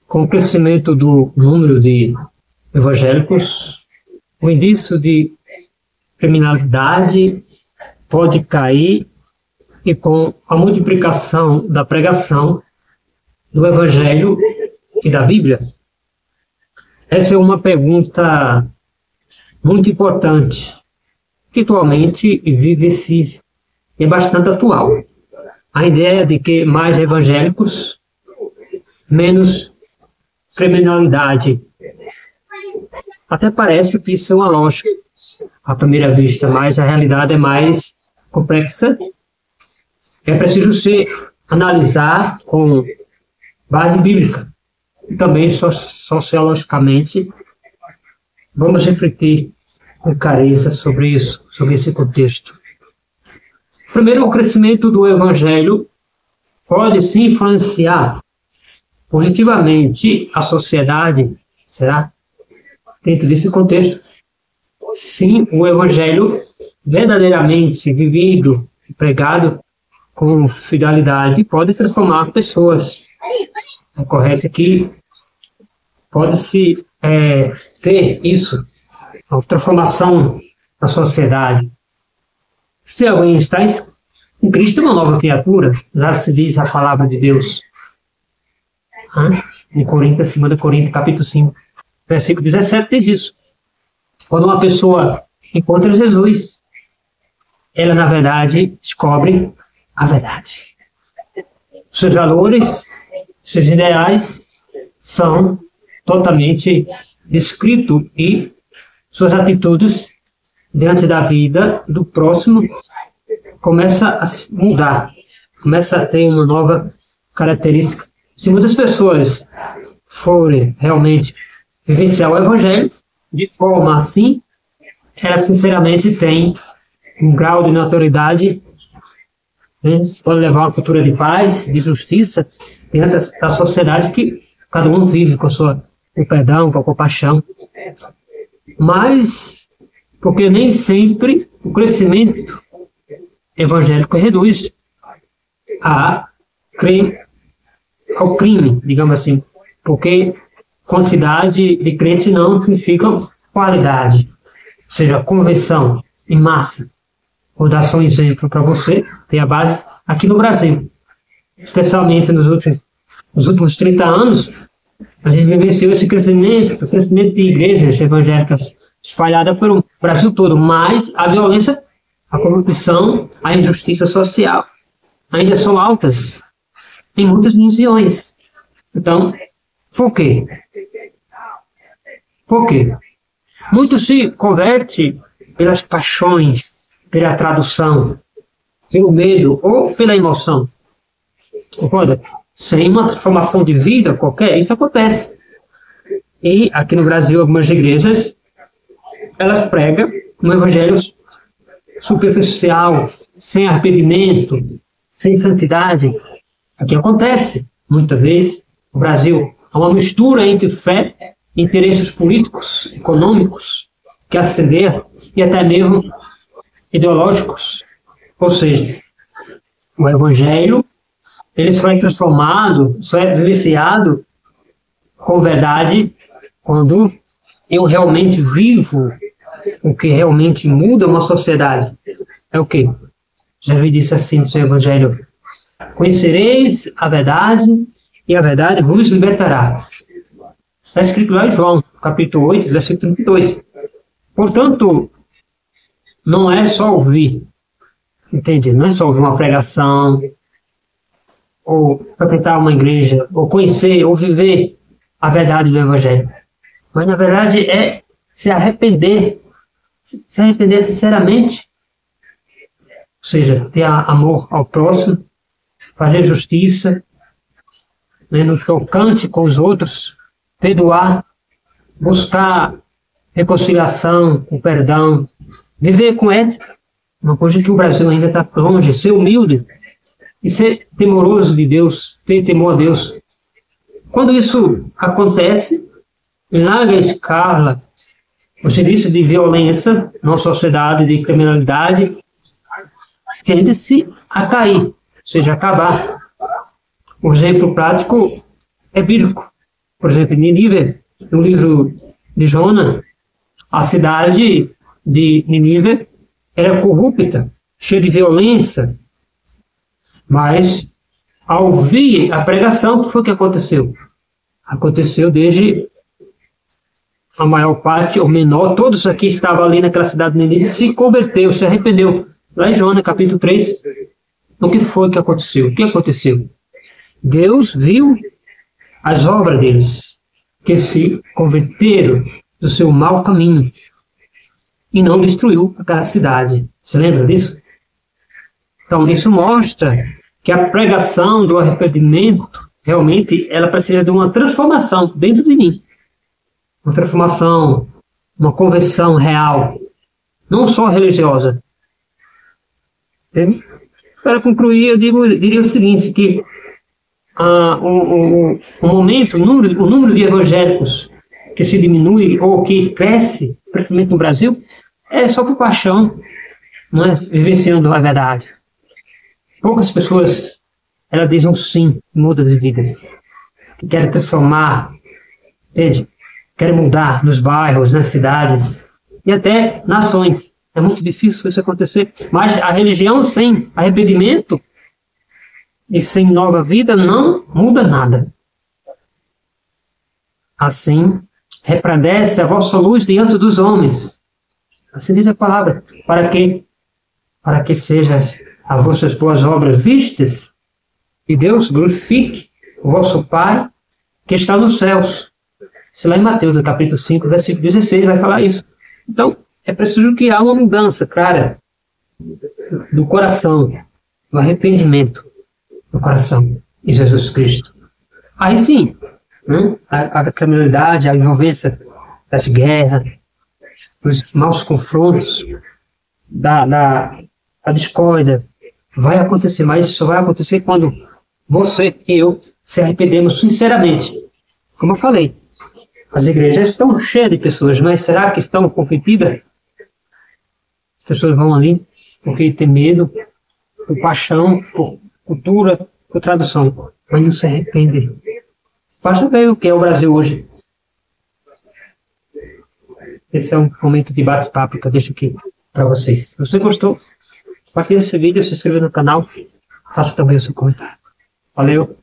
Com o crescimento do número de evangélicos, o índice de criminalidade pode cair, e com a multiplicação da pregação do Evangelho e da Bíblia? Essa é uma pergunta muito importante, que atualmente vive-se e é bastante atual. A ideia de que mais evangélicos, menos criminalidade. Até parece que isso é uma lógica à primeira vista, mas a realidade é mais complexa. É preciso se analisar com base bíblica e também sociologicamente. Vamos refletir com clareza sobre isso, sobre esse contexto. Primeiro, o crescimento do Evangelho pode se influenciar positivamente a sociedade, será? Dentro desse contexto, sim, o Evangelho verdadeiramente vivido e pregado com fidelidade pode transformar pessoas. É correto que pode-se ter isso, a transformação da sociedade. Se alguém está em Cristo, é uma nova criatura, já se diz a palavra de Deus. Em Coríntios, 2 Coríntios, capítulo 5, versículo 17, diz isso. Quando uma pessoa encontra Jesus, ela, na verdade, descobre a verdade. Seus valores, seus ideais são totalmente descritos e suas atitudes diante da vida do próximo começa a mudar, começa a ter uma nova característica. Se muitas pessoas forem realmente vivenciar o Evangelho de forma assim, ela sinceramente tem um grau de naturalidade, pode levar a uma cultura de paz, de justiça dentro da sociedade que cada um vive com o perdão, com a compaixão. Mas, porque nem sempre o crescimento evangélico reduz ao crime, digamos assim, porque quantidade de crentes não significa qualidade, ou seja, conversão em massa. Vou dar só um exemplo para você, tem a base aqui no Brasil, especialmente nos últimos 30 anos, a gente vivenciou esse crescimento de igrejas evangélicas espalhadas pelo Brasil todo, mas a violência, a corrupção, a injustiça social ainda são altas em muitas regiões. Então, por quê? Por quê? Muito se converte pelas paixões, pela tradução, pelo medo ou pela emoção. Concorda? Sem uma transformação de vida qualquer, isso acontece. E aqui no Brasil, algumas igrejas, elas pregam um evangelho superficial, sem arrependimento, sem santidade. Aqui acontece, muitas vezes, no Brasil, há uma mistura entre fé, interesses políticos, econômicos, que ascenderam, e até mesmo ideológicos. Ou seja, o evangelho, ele só é transformado, só é vivenciado com verdade quando eu realmente vivo o que realmente muda uma sociedade. É o quê? Jesus disse assim no seu evangelho: conhecereis a verdade e a verdade vos libertará. Está escrito lá em João, capítulo 8, versículo 32. Portanto, não é só ouvir, entende? Não é só ouvir uma pregação, ou frequentar uma igreja, ou conhecer, ou viver a verdade do Evangelho. Mas, na verdade, é se arrepender sinceramente, ou seja, ter amor ao próximo, fazer justiça, no chocante com os outros, perdoar, buscar reconciliação, o perdão, viver com ética, uma coisa que o Brasil ainda está longe, ser humilde e ser temoroso de Deus, ter temor a Deus. Quando isso acontece, em larga escala, o serviço de violência na sociedade, de criminalidade, tende-se a cair, ou seja, acabar. Um exemplo prático é bíblico. Por exemplo, em Nínive, no livro de Jonas, a cidade de Nínive era corrupta, cheia de violência, mas ao ouvir a pregação, o que foi que aconteceu? Aconteceu desde a maior parte, ou menor, todos aqui estavam ali naquela cidade de Nínive, se converteu, se arrependeu. Lá em Jonas, capítulo 3, o que foi que aconteceu? O que aconteceu? Deus viu as obras deles, que se converteram do seu mau caminho e não destruiu aquela cidade. Se lembra disso? Então, isso mostra que a pregação do arrependimento, realmente, ela precisa de uma transformação dentro de mim. Uma transformação, uma conversão real, não só religiosa. Entende? Para concluir, eu diria o seguinte, que o número de evangélicos que se diminui ou que cresce, principalmente no Brasil, é só por paixão, não é vivenciando a verdade. Poucas pessoas, elas dizem um sim, muda de vidas, que querem transformar, entende? Querem mudar nos bairros, nas cidades e até nações. É muito difícil isso acontecer, mas a religião sem arrependimento e sem nova vida não muda nada. Assim, resplandece a vossa luz diante dos homens. Assim diz a palavra, para que sejam as vossas boas obras vistas e Deus glorifique o vosso Pai que está nos céus. Se lá em Mateus, no capítulo 5, versículo 16, vai falar isso. Então, é preciso que há uma mudança clara do coração, do arrependimento do coração em Jesus Cristo. Aí sim, né, a criminalidade, a envolvência das guerras, os maus confrontos, da discórdia, vai acontecer, mas isso só vai acontecer quando você e eu se arrependemos sinceramente. Como eu falei, as igrejas estão cheias de pessoas, mas será que estão convertidas? As pessoas vão ali porque tem medo, por paixão, por cultura, por tradução, mas não se arrependem. Basta ver o que é o Brasil hoje. Esse é um momento de bate-papo que eu deixo aqui para vocês. Se você gostou, compartilhe esse vídeo, se inscreva no canal, faça também o seu comentário. Valeu!